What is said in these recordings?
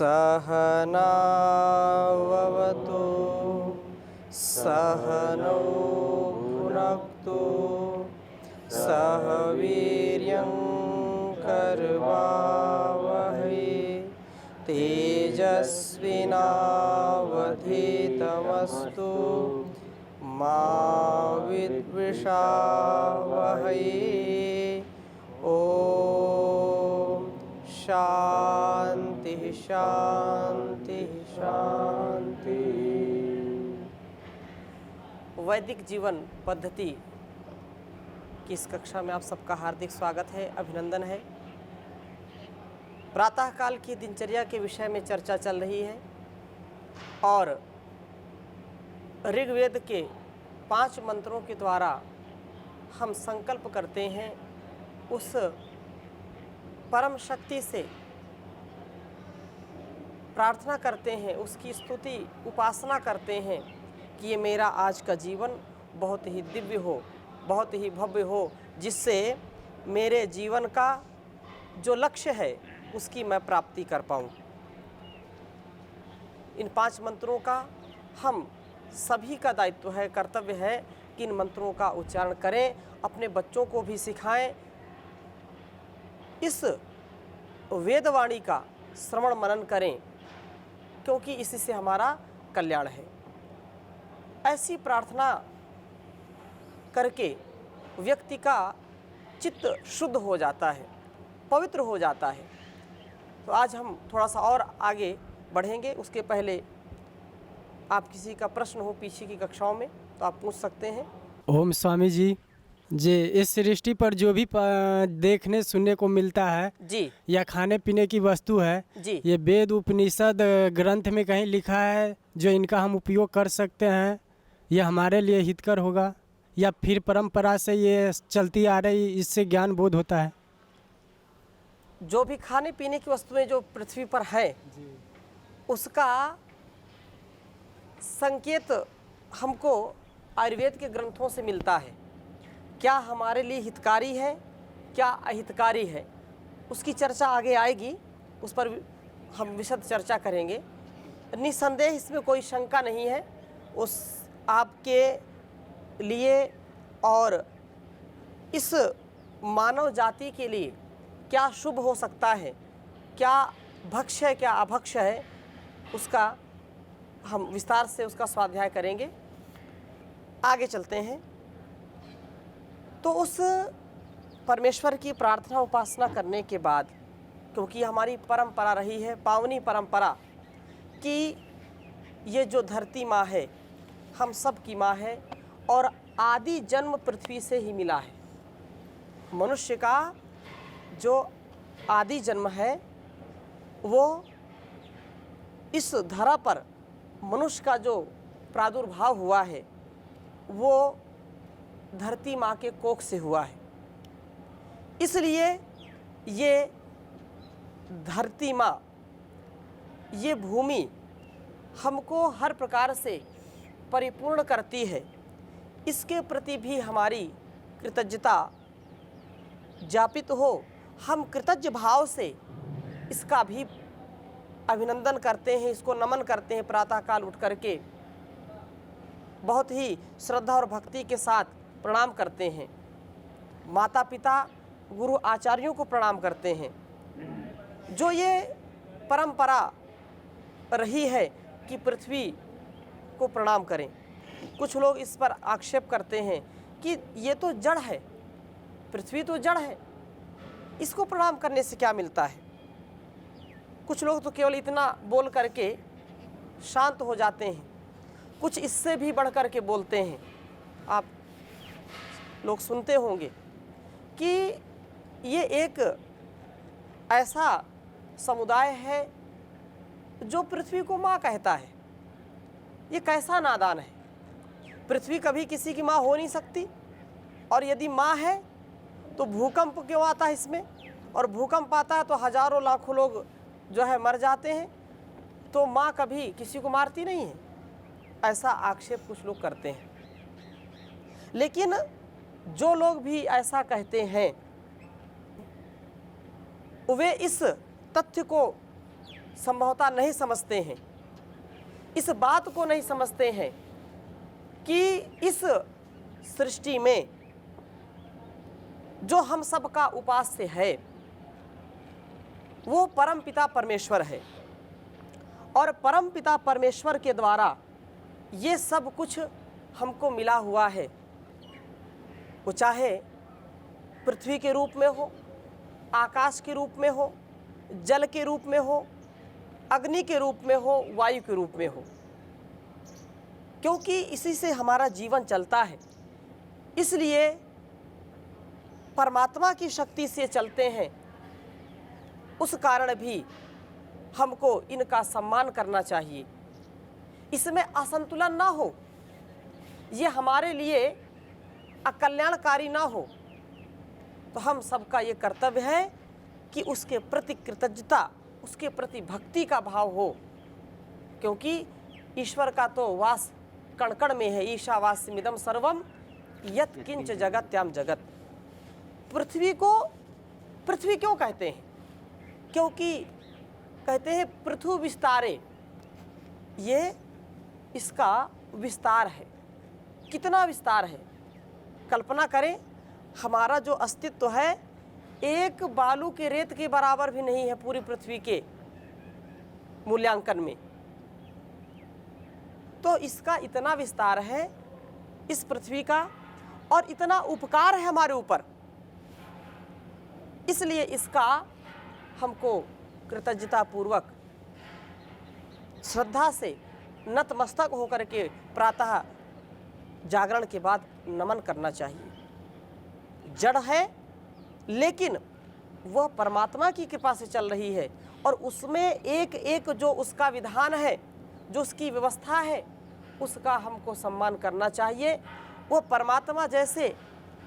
सहनाववतु सहनौ भुनक्तु सह वीर्यं करवावहै तेजस्विनावधीतमस्तु मा विद्विषावहै। ओम शांति शांति शांति। वैदिक जीवन पद्धति की इस कक्षा में आप सबका हार्दिक स्वागत है, अभिनंदन है। प्रातःकाल की दिनचर्या के विषय में चर्चा चल रही है और ऋग्वेद के 5 मंत्रों के द्वारा हम संकल्प करते हैं, उस परम शक्ति से प्रार्थना करते हैं, उसकी स्तुति उपासना करते हैं कि ये मेरा आज का जीवन बहुत ही दिव्य हो, बहुत ही भव्य हो, जिससे मेरे जीवन का जो लक्ष्य है उसकी मैं प्राप्ति कर पाऊँ। इन 5 मंत्रों का हम सभी का दायित्व है, कर्तव्य है कि इन मंत्रों का उच्चारण करें, अपने बच्चों को भी सिखाएं, इस वेदवाणी का श्रवण मनन करें, क्योंकि इसी से हमारा कल्याण है। ऐसी प्रार्थना करके व्यक्ति का चित्त शुद्ध हो जाता है, पवित्र हो जाता है। तो आज हम थोड़ा सा और आगे बढ़ेंगे। उसके पहले आप किसी का प्रश्न हो पीछे की कक्षाओं में तो आप पूछ सकते हैं। ओम स्वामी जी, इस सृष्टि पर जो भी देखने सुनने को मिलता है जी, या खाने पीने की वस्तु है जी, ये वेद उपनिषद ग्रंथ में कहीं लिखा है जो इनका हम उपयोग कर सकते हैं, यह हमारे लिए हितकर होगा या फिर परंपरा से ये चलती आ रही, इससे ज्ञान बोध होता है? जो भी खाने पीने की वस्तुएं जो पृथ्वी पर है उसका संकेत हमको आयुर्वेद के ग्रंथों से मिलता है। क्या हमारे लिए हितकारी है, क्या अहितकारी है, उसकी चर्चा आगे आएगी, उस पर हम विशद चर्चा करेंगे। निसंदेह इसमें कोई शंका नहीं है, उस आपके लिए और इस मानव जाति के लिए क्या शुभ हो सकता है, क्या भक्ष्य है क्या अभक्ष्य है, उसका हम विस्तार से उसका स्वाध्याय करेंगे। आगे चलते हैं। तो उस परमेश्वर की प्रार्थना उपासना करने के बाद, क्योंकि हमारी परंपरा रही है, पावनी परंपरा, कि ये जो धरती माँ है हम सब की माँ है और आदि जन्म पृथ्वी से ही मिला है। मनुष्य का जो आदि जन्म है वो इस धरा पर मनुष्य का जो प्रादुर्भाव हुआ है वो धरती माँ के कोख से हुआ है। इसलिए ये धरती माँ, ये भूमि हमको हर प्रकार से परिपूर्ण करती है। इसके प्रति भी हमारी कृतज्ञता ज्ञापित हो, हम कृतज्ञ भाव से इसका भी अभिनंदन करते हैं, इसको नमन करते हैं। प्रातःकाल उठ करके बहुत ही श्रद्धा और भक्ति के साथ प्रणाम करते हैं, माता पिता गुरु आचार्यों को प्रणाम करते हैं। जो ये परंपरा रही है कि पृथ्वी को प्रणाम करें, कुछ लोग इस पर आक्षेप करते हैं कि ये तो जड़ है, पृथ्वी तो जड़ है, इसको प्रणाम करने से क्या मिलता है। कुछ लोग तो केवल इतना बोल करके शांत हो जाते हैं, कुछ इससे भी बढ़ कर के बोलते हैं। आप लोग सुनते होंगे कि ये एक ऐसा समुदाय है जो पृथ्वी को माँ कहता है। ये कैसा नादान है, पृथ्वी कभी किसी की माँ हो नहीं सकती, और यदि माँ है तो भूकंप क्यों आता है इसमें, और भूकंप आता है तो हजारों लाखों लोग जो है मर जाते हैं, तो माँ कभी किसी को मारती नहीं है। ऐसा आक्षेप कुछ लोग करते हैं। लेकिन जो लोग भी ऐसा कहते हैं वे इस तथ्य को संभवतः नहीं समझते हैं, इस बात को नहीं समझते हैं कि इस सृष्टि में जो हम सबका उपास्य है वो परम पिता परमेश्वर है, और परम पिता परमेश्वर के द्वारा ये सब कुछ हमको मिला हुआ है। वो चाहे पृथ्वी के रूप में हो, आकाश के रूप में हो, जल के रूप में हो, अग्नि के रूप में हो, वायु के रूप में हो, क्योंकि इसी से हमारा जीवन चलता है। इसलिए परमात्मा की शक्ति से चलते हैं, उस कारण भी हमको इनका सम्मान करना चाहिए। इसमें असंतुलन ना हो, ये हमारे लिए अकल्याणकारी ना हो, तो हम सबका ये कर्तव्य है कि उसके प्रति कृतज्ञता, उसके प्रति भक्ति का भाव हो, क्योंकि ईश्वर का तो वास कण कण में है। ईशावास्यमिदं सर्वम यत् किंच जगत्याम जगत। पृथ्वी को पृथ्वी क्यों कहते हैं? क्योंकि कहते हैं पृथु विस्तारे, ये इसका विस्तार है। कितना विस्तार है? कल्पना करें, हमारा जो अस्तित्व है एक बालू के रेत के बराबर भी नहीं है पूरी पृथ्वी के मूल्यांकन में। तो इसका इतना विस्तार है इस पृथ्वी का, और इतना उपकार है हमारे ऊपर, इसलिए इसका हमको कृतज्ञता पूर्वक श्रद्धा से नतमस्तक होकर के प्रातः जागरण के बाद नमन करना चाहिए। जड़ है लेकिन वह परमात्मा की कृपा से चल रही है, और उसमें एक एक जो उसका विधान है, जो उसकी व्यवस्था है, उसका हमको सम्मान करना चाहिए। वह परमात्मा जैसे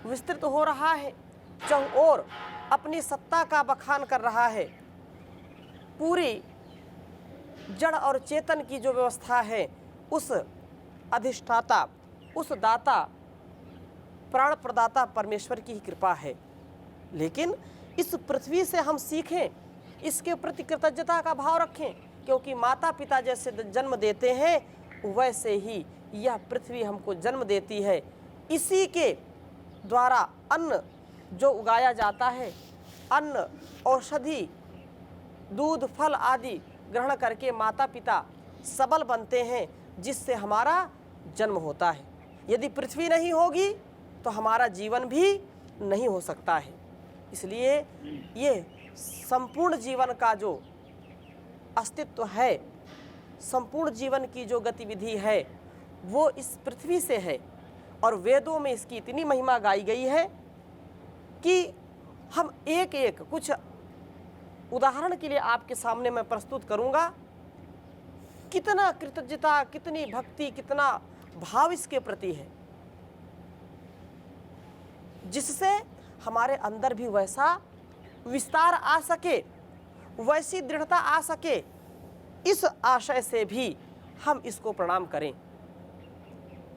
विस्तृत हो रहा है, चहुओर अपनी सत्ता का बखान कर रहा है, पूरी जड़ और चेतन की जो व्यवस्था है, उस अधिष्ठाता, उस दाता, प्राण प्रदाता परमेश्वर की ही कृपा है। लेकिन इस पृथ्वी से हम सीखें, इसके प्रति कृतज्ञता का भाव रखें, क्योंकि माता पिता जैसे जन्म देते हैं वैसे ही यह पृथ्वी हमको जन्म देती है। इसी के द्वारा अन्न जो उगाया जाता है, अन्न, औषधि, दूध, फल आदि ग्रहण करके माता पिता सबल बनते हैं, जिससे हमारा जन्म होता है। यदि पृथ्वी नहीं होगी तो हमारा जीवन भी नहीं हो सकता है। इसलिए ये संपूर्ण जीवन का जो अस्तित्व है, संपूर्ण जीवन की जो गतिविधि है, वो इस पृथ्वी से है। और वेदों में इसकी इतनी महिमा गाई गई है कि हम एक एक कुछ उदाहरण के लिए आपके सामने मैं प्रस्तुत करूंगा। कितना कृतज्ञता, कितनी भक्ति, कितना भाव इसके प्रति है, जिससे हमारे अंदर भी वैसा विस्तार आ सके, वैसी दृढ़ता आ सके। इस आशय से भी हम इसको प्रणाम करें।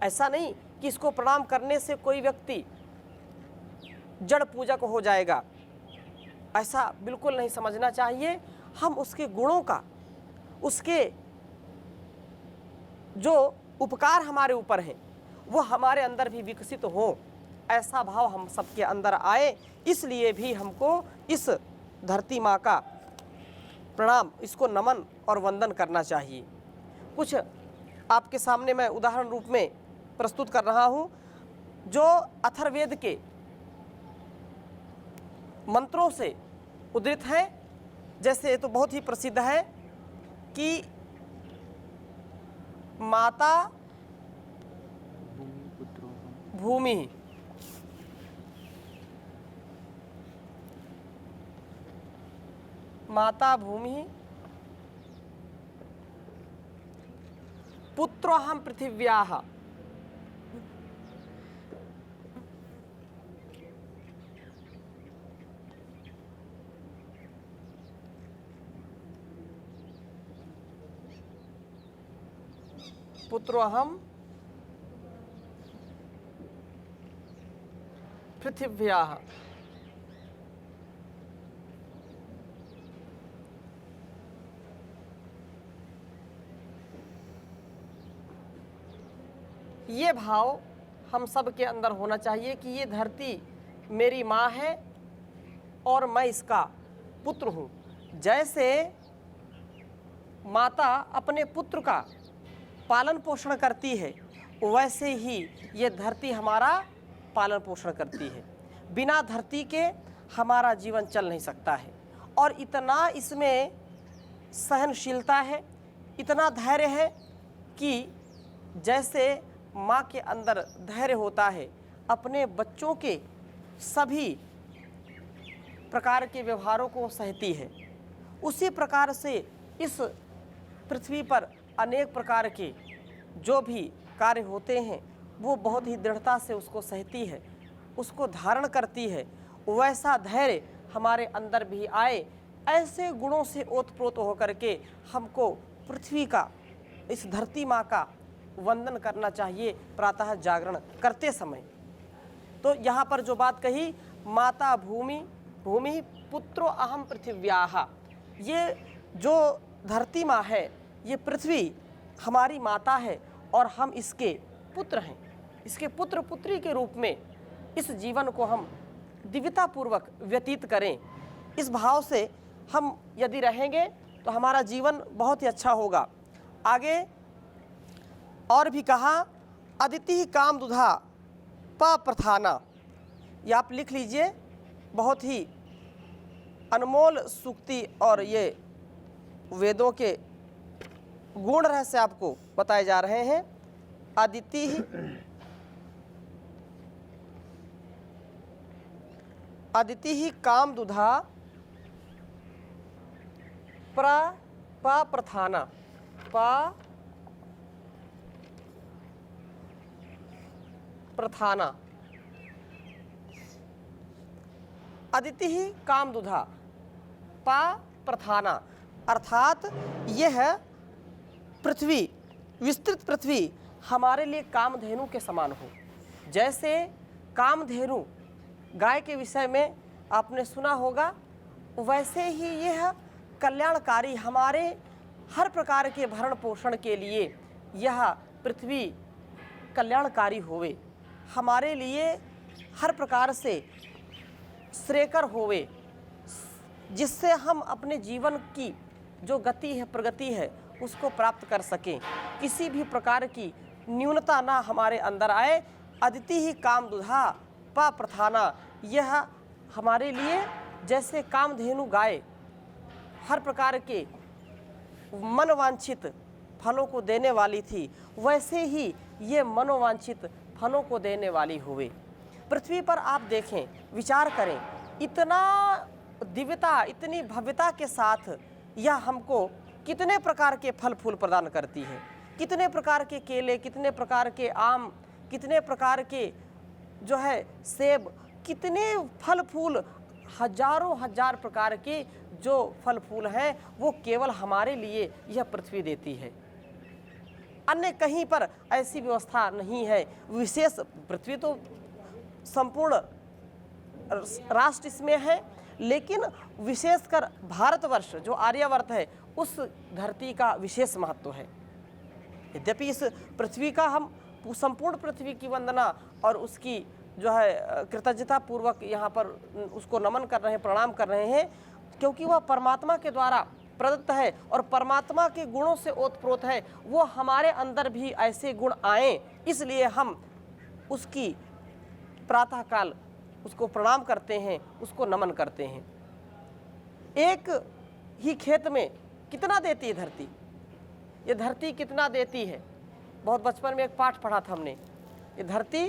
ऐसा नहीं कि इसको प्रणाम करने से कोई व्यक्ति जड़ पूजक हो जाएगा, ऐसा बिल्कुल नहीं समझना चाहिए। हम उसके गुणों का, उसके जो उपकार हमारे ऊपर हैं, वो हमारे अंदर भी विकसित हो, ऐसा भाव हम सबके अंदर आए। इसलिए भी हमको इस धरती माँ का प्रणाम, इसको नमन और वंदन करना चाहिए। कुछ आपके सामने मैं उदाहरण रूप में प्रस्तुत कर रहा हूँ, जो अथर्ववेद के मंत्रों से उद्धृत है। जैसे ये तो बहुत ही प्रसिद्ध है कि माता भूमि, माता भूमि, पुत्रोऽहं पृथिव्याः, पुत्रोऽहं पृथिव्याः। ये भाव हम सब के अंदर होना चाहिए कि ये धरती मेरी माँ है और मैं इसका पुत्र हूँ। जैसे माता अपने पुत्र का पालन पोषण करती है, वैसे ही ये धरती हमारा पालन पोषण करती है। बिना धरती के हमारा जीवन चल नहीं सकता है। और इतना इसमें सहनशीलता है, इतना धैर्य है कि जैसे माँ के अंदर धैर्य होता है, अपने बच्चों के सभी प्रकार के व्यवहारों को सहती है, उसी प्रकार से इस पृथ्वी पर अनेक प्रकार के जो भी कार्य होते हैं वो बहुत ही दृढ़ता से उसको सहती है, उसको धारण करती है। वैसा धैर्य हमारे अंदर भी आए, ऐसे गुणों से ओतप्रोत होकर के हमको पृथ्वी का, इस धरती माँ का वंदन करना चाहिए प्रातः जागरण करते समय। तो यहाँ पर जो बात कही, माता भूमि भूमि पुत्रो अहम पृथिव्याः, ये जो धरती माँ है, ये पृथ्वी हमारी माता है और हम इसके पुत्र हैं। इसके पुत्र पुत्री के रूप में इस जीवन को हम दिव्यतापूर्वक व्यतीत करें। इस भाव से हम यदि रहेंगे तो हमारा जीवन बहुत ही अच्छा होगा। आगे और भी कहा, अदिति काम दुधा प्रथाना। ये आप लिख लीजिए, बहुत ही अनमोल सूक्ति और ये वेदों के गुण रहस्य आपको बताए जा रहे हैं। अदिति ही काम दुधा प्रथाना। प्रथाना अदिति ही काम दुधा प्रथाना, अर्थात यह पृथ्वी, विस्तृत पृथ्वी हमारे लिए कामधेनु के समान हो। जैसे कामधेनु गाय के विषय में आपने सुना होगा, वैसे ही यह कल्याणकारी, हमारे हर प्रकार के भरण पोषण के लिए यह पृथ्वी कल्याणकारी होवे, हमारे लिए हर प्रकार से श्रेयकर होवे, जिससे हम अपने जीवन की जो गति है, प्रगति है, उसको प्राप्त कर सकें, किसी भी प्रकार की न्यूनता ना हमारे अंदर आए। अदिति ही काम दुधा प्रथाना, यह हमारे लिए जैसे कामधेनु गाय हर प्रकार के मनोवांछित फलों को देने वाली थी, वैसे ही ये मनोवांछित फलों को देने वाली हुए। पृथ्वी पर आप देखें, विचार करें, इतना दिव्यता, इतनी भव्यता के साथ यह हमको कितने प्रकार के फल फूल प्रदान करती है। कितने प्रकार के केले, कितने प्रकार के आम, कितने प्रकार के जो है सेब, कितने फल फूल, हजारों हजार प्रकार के जो फल फूल हैं वो केवल हमारे लिए यह पृथ्वी देती है। अन्य कहीं पर ऐसी व्यवस्था नहीं है। विशेष पृथ्वी तो संपूर्ण राष्ट्र इसमें है, लेकिन विशेषकर भारतवर्ष जो आर्यावर्त है, उस धरती का विशेष महत्व है। यद्यपि इस पृथ्वी का हम संपूर्ण पृथ्वी की वंदना और उसकी जो है कृतज्ञता पूर्वक यहाँ पर उसको नमन कर रहे हैं, प्रणाम कर रहे हैं, क्योंकि वह परमात्मा के द्वारा प्रदत्त है और परमात्मा के गुणों से ओतप्रोत है। वो हमारे अंदर भी ऐसे गुण आए, इसलिए हम उसकी प्रातःकाल उसको प्रणाम करते हैं, उसको नमन करते हैं। एक ही खेत में कितना देती है धरती, ये धरती कितना देती है। बहुत बचपन में एक पाठ पढ़ा था हमने, ये धरती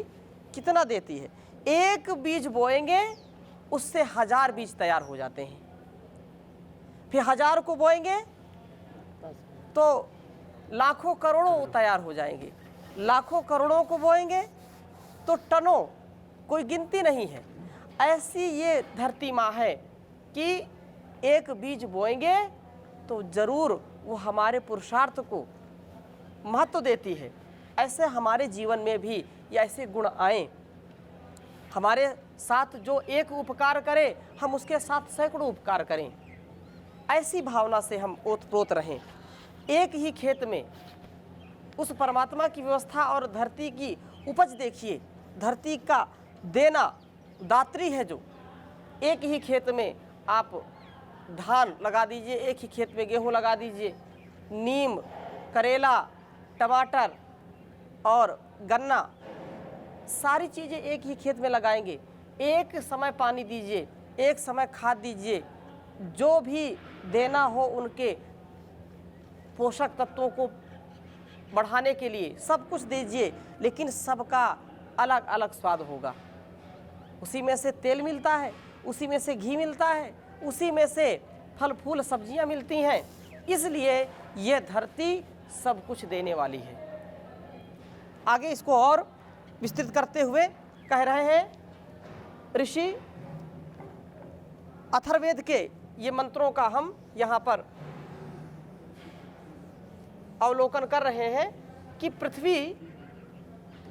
कितना देती है। एक बीज बोएंगे उससे 1000 बीज तैयार हो जाते हैं, फिर 1000 को बोएंगे तो लाखों करोड़ों तैयार हो जाएंगे, लाखों करोड़ों को बोएंगे तो टनों, कोई गिनती नहीं है। ऐसी ये धरती माँ है कि एक बीज बोएंगे तो जरूर वो हमारे पुरुषार्थ को महत्व देती है। ऐसे हमारे जीवन में भी ये ऐसे गुण आए, हमारे साथ जो एक उपकार करे हम उसके साथ सैकड़ों उपकार करें। ऐसी भावना से हम ओतप्रोत रहें। एक ही खेत में उस परमात्मा की व्यवस्था और धरती की उपज देखिए। धरती का देना दात्री है जो, एक ही खेत में आप धान लगा दीजिए, एक ही खेत में गेहूं लगा दीजिए, नीम, करेला, टमाटर और गन्ना, सारी चीज़ें एक ही खेत में लगाएंगे। एक समय पानी दीजिए, एक समय खाद दीजिए, जो भी देना हो उनके पोषक तत्वों को बढ़ाने के लिए सब कुछ दीजिए, लेकिन सबका अलग अलग स्वाद होगा। उसी में से तेल मिलता है, उसी में से घी मिलता है, उसी में से फल फूल सब्जियां मिलती हैं। इसलिए ये धरती सब कुछ देने वाली है। आगे इसको और विस्तृत करते हुए कह रहे हैं ऋषि अथर्ववेद के ये मंत्रों का हम यहाँ पर अवलोकन कर रहे हैं कि पृथ्वी,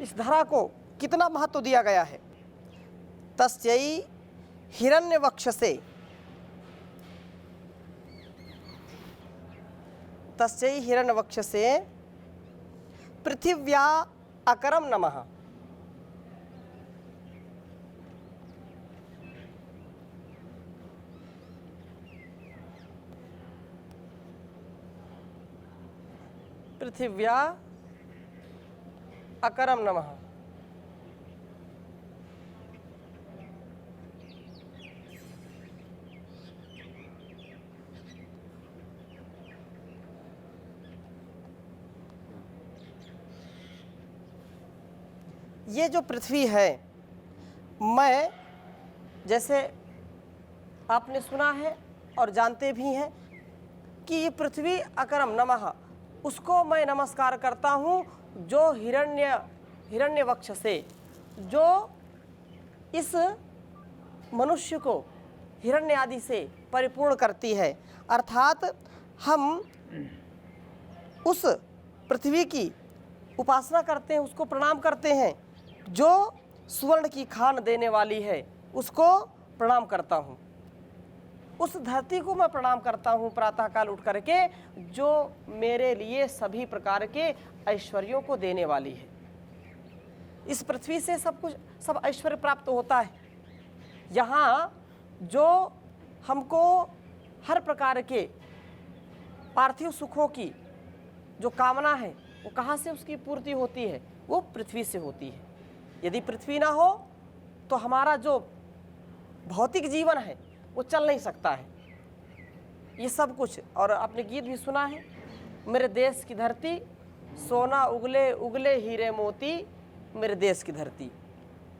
इस धरा को कितना महत्व दिया गया है। तस्यै हिरण्यवक्षसे, तस्यै हिरण्यवक्षसे पृथिव्या अकरम नमः। पृथिव्या अकरम नमः। ये जो पृथ्वी है, मैं जैसे आपने सुना है और जानते भी हैं कि ये पृथ्वी अकरम नमः, उसको मैं नमस्कार करता हूँ जो हिरण्यवक्ष से, जो इस मनुष्य को हिरण्य आदि से परिपूर्ण करती है। अर्थात हम उस पृथ्वी की उपासना करते हैं, उसको प्रणाम करते हैं, जो सुवर्ण की खान देने वाली है, उसको प्रणाम करता हूँ। उस धरती को मैं प्रणाम करता हूँ प्रातःकाल उठ करके, जो मेरे लिए सभी प्रकार के ऐश्वर्यों को देने वाली है। इस पृथ्वी से सब कुछ, सब ऐश्वर्य प्राप्त होता है। यहाँ जो हमको हर प्रकार के पार्थिव सुखों की जो कामना है, वो कहाँ से उसकी पूर्ति होती है? वो पृथ्वी से होती है। यदि पृथ्वी ना हो तो हमारा जो भौतिक जीवन है वो चल नहीं सकता है। ये सब कुछ, और आपने गीत भी सुना है, मेरे देश की धरती सोना उगले उगले हीरे मोती, मेरे देश की धरती।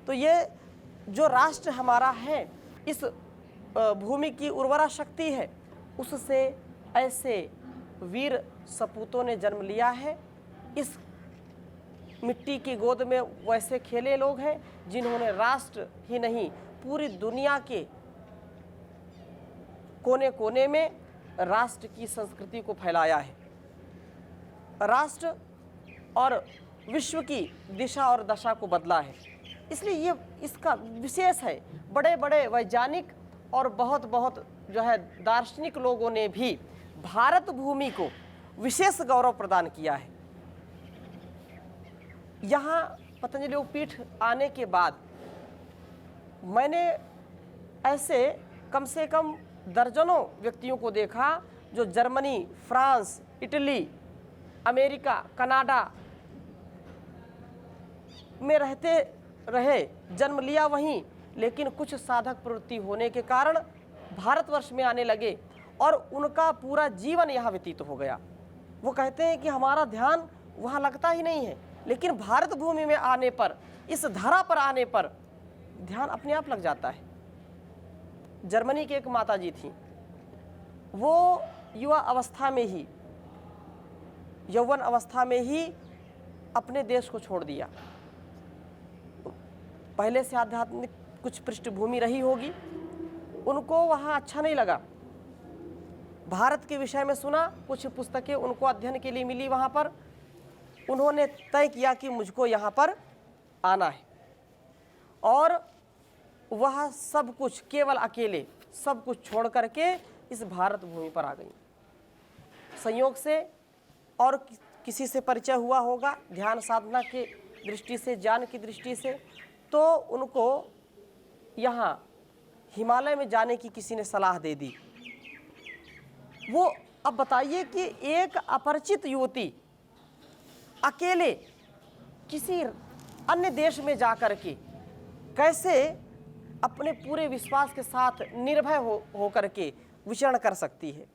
तो ये जो राष्ट्र हमारा है, इस भूमि की उर्वरा शक्ति है, उससे ऐसे वीर सपूतों ने जन्म लिया है। इस मिट्टी की गोद में वैसे खेले लोग हैं जिन्होंने राष्ट्र ही नहीं, पूरी दुनिया के कोने कोने में राष्ट्र की संस्कृति को फैलाया है। राष्ट्र और विश्व की दिशा और दशा को बदला है। इसलिए ये इसका विशेष है। बड़े बड़े वैज्ञानिक और बहुत बहुत जो है दार्शनिक लोगों ने भी भारत भूमि को विशेष गौरव प्रदान किया है। यहाँ पतंजलि योगपीठ आने के बाद मैंने ऐसे कम से कम दर्जनों व्यक्तियों को देखा जो Germany, France, Italy, America, Canada में रहते रहे, जन्म लिया वहीं, लेकिन कुछ साधक प्रवृत्ति होने के कारण भारतवर्ष में आने लगे और उनका पूरा जीवन यहाँ व्यतीत हो गया। वो कहते हैं कि हमारा ध्यान वहाँ लगता ही नहीं है, लेकिन भारत भूमि में आने पर, इस धरा पर आने पर ध्यान अपने आप लग जाता है। जर्मनी की एक माता जी थी, वो युवा अवस्था में ही, यौवन अवस्था में ही अपने देश को छोड़ दिया। पहले से आध्यात्मिक कुछ पृष्ठभूमि रही होगी, उनको वहाँ अच्छा नहीं लगा। भारत के विषय में सुना, कुछ पुस्तकें उनको अध्ययन के लिए मिली वहाँ पर। उन्होंने तय किया कि मुझको यहाँ पर आना है, और वह सब कुछ केवल अकेले सब कुछ छोड़ करके इस भारत भूमि पर आ गई। संयोग से और किसी से परिचय हुआ होगा ध्यान साधना की दृष्टि से, ज्ञान की दृष्टि से, तो उनको यहाँ हिमालय में जाने की किसी ने सलाह दे दी। वो अब बताइए कि एक अपरिचित युवती अकेले किसी अन्य देश में जाकर के कैसे अपने पूरे विश्वास के साथ निर्भय होकर के विचरण कर सकती है।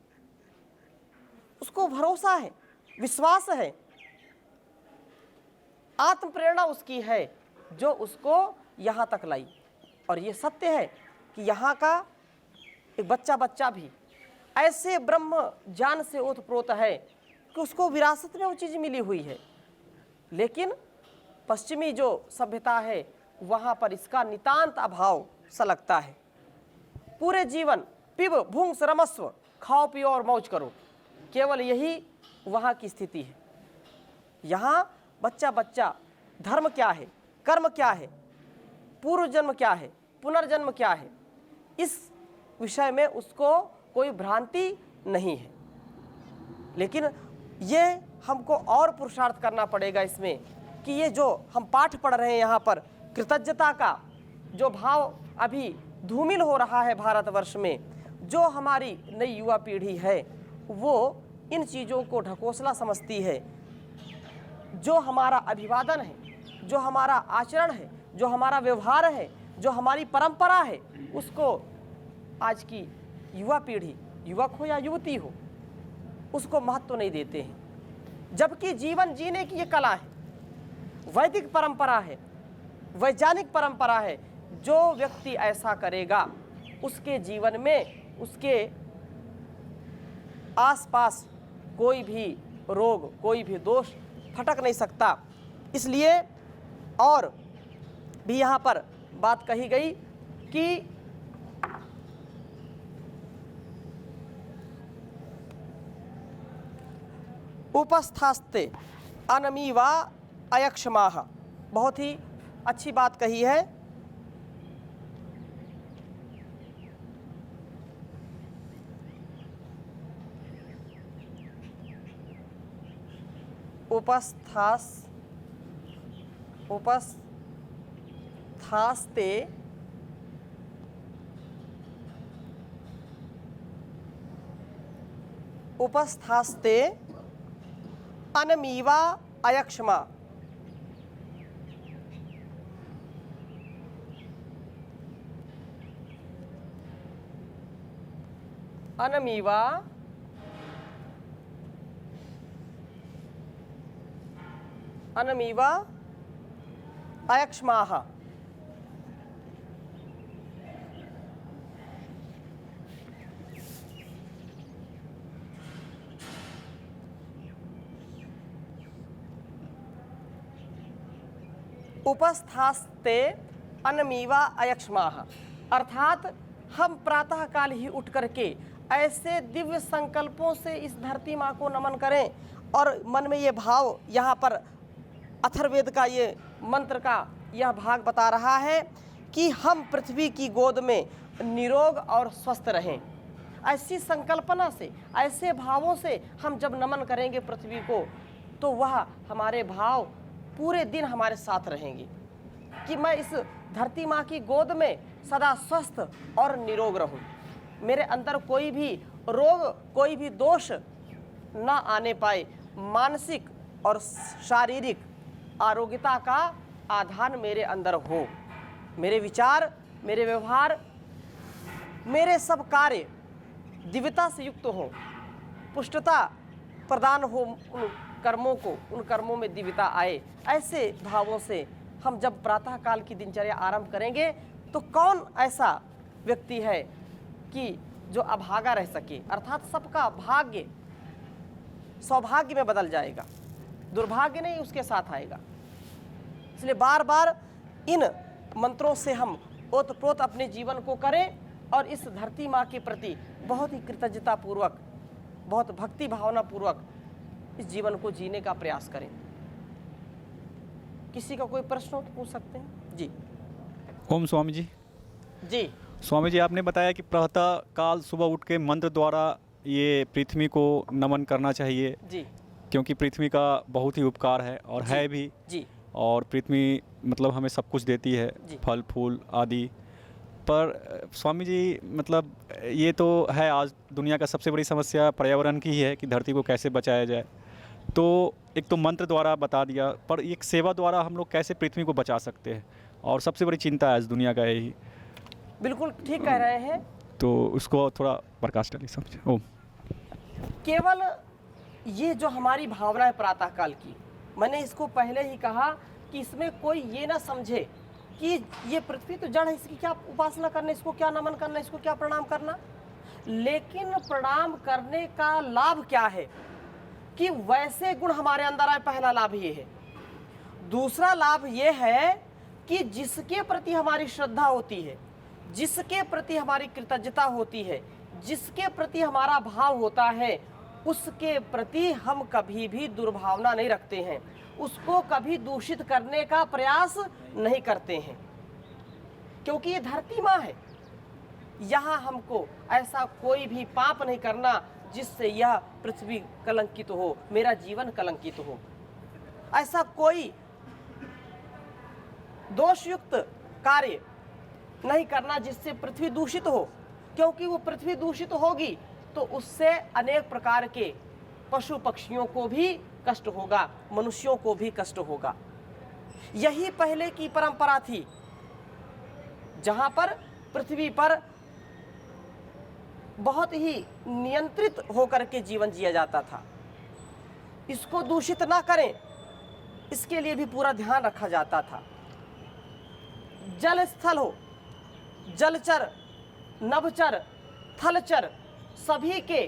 उसको भरोसा है, विश्वास है, आत्म प्रेरणा उसकी है जो उसको यहाँ तक लाई। और ये सत्य है कि यहाँ का एक बच्चा भी ऐसे ब्रह्म ज्ञान से ओतप्रोत है कि उसको विरासत में वो चीज़ मिली हुई है, लेकिन पश्चिमी जो सभ्यता है वहाँ पर इसका नितांत अभाव सा लगता है। पूरे जीवन पिब भुंस रमस्व, खाओ पियो और मौज करो, केवल यही वहाँ की स्थिति है। यहाँ बच्चा धर्म क्या है, कर्म क्या है, पूर्व जन्म क्या है, पुनर्जन्म क्या है, इस विषय में उसको कोई भ्रांति नहीं है। लेकिन ये हमको और पुरुषार्थ करना पड़ेगा इसमें कि ये जो हम पाठ पढ़ रहे हैं यहाँ पर, कृतज्ञता का जो भाव अभी धूमिल हो रहा है भारतवर्ष में, जो हमारी नई युवा पीढ़ी है वो इन चीज़ों को ढकोसला समझती है। जो हमारा अभिवादन है, जो हमारा आचरण है, जो हमारा व्यवहार है, जो हमारी परंपरा है, उसको आज की युवा पीढ़ी, युवक हो या युवती हो, उसको महत्व नहीं देते हैं। जबकि जीवन जीने की ये कला है, वैदिक परंपरा है, वैज्ञानिक परंपरा है। जो व्यक्ति ऐसा करेगा उसके जीवन में, उसके आसपास कोई भी रोग, कोई भी दोष फटक नहीं सकता। इसलिए और भी यहाँ पर बात कही गई कि उपस्थास्ते अनमीवा अयक्षमाः, बहुत ही अच्छी बात कही है। उपस्थास्ते अनमीवा अयक्षमा, अनमीवा अनमीवा अयक्ष्माः। उपस्थास्ते अनमीवा अयक्ष्माः, अर्थात हम प्रातः काल ही उठ करके ऐसे दिव्य संकल्पों से इस धरती माँ को नमन करें और मन में ये भाव, यहाँ पर अथर्ववेद का ये मंत्र का यह भाग बता रहा है कि हम पृथ्वी की गोद में निरोग और स्वस्थ रहें। ऐसी संकल्पना से, ऐसे भावों से हम जब नमन करेंगे पृथ्वी को, तो वह हमारे भाव पूरे दिन हमारे साथ रहेंगे कि मैं इस धरती माँ की गोद में सदा स्वस्थ और निरोग रहूं, मेरे अंदर कोई भी रोग, कोई भी दोष ना आने पाए। मानसिक और शारीरिक आरोग्यता का आधार मेरे अंदर हो, मेरे विचार, मेरे व्यवहार, मेरे सब कार्य दिव्यता से युक्त हो, पुष्टता प्रदान हो उन कर्मों को, उन कर्मों में दिव्यता आए। ऐसे भावों से हम जब प्रातः काल की दिनचर्या आरंभ करेंगे तो कौन ऐसा व्यक्ति है कि जो अभागा रह सके, अर्थात सबका भाग्य सौभाग्य में बदल जाएगा, दुर्भाग्य नहीं उसके साथ आएगा। इसलिए बार बार इन मंत्रों से हम ओतप्रोत अपने जीवन को करें और इस धरती माँ के प्रति बहुत ही कृतज्ञता पूर्वक, बहुत भक्ति भावना पूर्वक इस जीवन को जीने का प्रयास करें। किसी का कोई प्रश्न हो तो पूछ सकते हैं जी। ओम स्वामी जी। जी स्वामी जी, आपने बताया कि प्रातः काल सुबह उठ के मंत्र द्वारा ये पृथ्वी को नमन करना चाहिए। जी। क्योंकि पृथ्वी का बहुत ही उपकार है और है भी। जी और पृथ्वी मतलब हमें सब कुछ देती है, जी। फल फूल आदि। पर स्वामी जी मतलब ये तो है आज दुनिया का सबसे बड़ी समस्या पर्यावरण की ही है कि धरती को कैसे बचाया जाए। तो एक तो मंत्र द्वारा बता दिया, पर एक सेवा द्वारा हम लोग कैसे पृथ्वी को बचा सकते हैं, और सबसे बड़ी चिंता है आज दुनिया का यही। बिल्कुल ठीक कह रहे हैं। तो उसको थोड़ा प्रकाश डालिए समझे। ओम। केवल ये जो हमारी भावना है प्रातःकाल की, मैंने इसको पहले ही कहा कि इसमें कोई ये ना समझे कि ये पृथ्वी तो जड़ है, इसकी क्या उपासना करना, इसको क्या नमन करना, इसको क्या प्रणाम करना। लेकिन प्रणाम करने का लाभ क्या है कि वैसे गुण हमारे अंदर आए, पहला लाभ ये है। दूसरा लाभ ये है कि जिसके प्रति हमारी श्रद्धा होती है, जिसके प्रति हमारी कृतज्ञता होती है, जिसके प्रति हमारा भाव होता है, उसके प्रति हम कभी भी दुर्भावना नहीं रखते हैं, उसको कभी दूषित करने का प्रयास नहीं करते हैं, क्योंकि ये धरती माँ है। यहाँ हमको ऐसा कोई भी पाप नहीं करना जिससे यह पृथ्वी कलंकित हो, मेरा जीवन कलंकित हो। ऐसा कोई दोषयुक्त कार्य नहीं करना जिससे पृथ्वी दूषित हो, क्योंकि वो पृथ्वी दूषित होगी तो उससे अनेक प्रकार के पशु पक्षियों को भी कष्ट होगा, मनुष्यों को भी कष्ट होगा। यही पहले की परंपरा थी, जहां पर पृथ्वी पर बहुत ही नियंत्रित होकर के जीवन जिया जाता था। इसको दूषित ना करें, इसके लिए भी पूरा ध्यान रखा जाता था। जल स्थल हो, जलचर, नभचर, थलचर, सभी के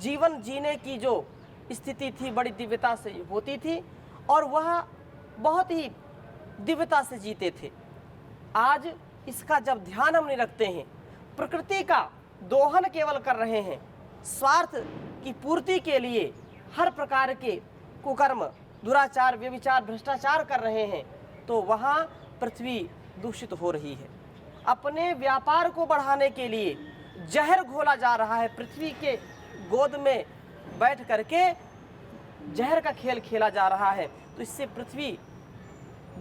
जीवन जीने की जो स्थिति थी बड़ी दिव्यता से होती थी, और वह बहुत ही दिव्यता से जीते थे। आज इसका जब ध्यान हम नहीं रखते हैं, प्रकृति का दोहन केवल कर रहे हैं, स्वार्थ की पूर्ति के लिए हर प्रकार के कुकर्म, दुराचार, व्यभिचार, भ्रष्टाचार कर रहे हैं, तो वहाँ पृथ्वी दूषित हो रही है। अपने व्यापार को बढ़ाने के लिए जहर घोला जा रहा है, पृथ्वी के गोद में बैठ करके जहर का खेल खेला जा रहा है, तो इससे पृथ्वी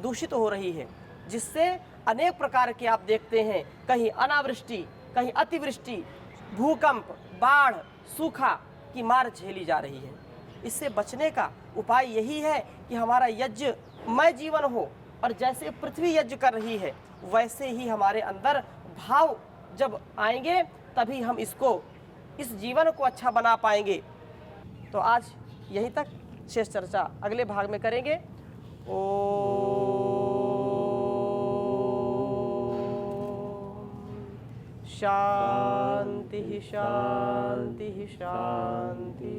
दूषित हो रही है, जिससे अनेक प्रकार के आप देखते हैं, कहीं अनावृष्टि, कहीं अतिवृष्टि, भूकंप, बाढ़, सूखा की मार झेली जा रही है। इससे बचने का उपाय यही है कि हमारा यज्ञमय जीवन हो, और जैसे पृथ्वी यज्ञ कर रही है वैसे ही हमारे अंदर भाव जब आएंगे तभी हम इस जीवन को अच्छा बना पाएंगे। तो आज यहीं तक, शेष चर्चा अगले भाग में करेंगे। शांति शांति शांति।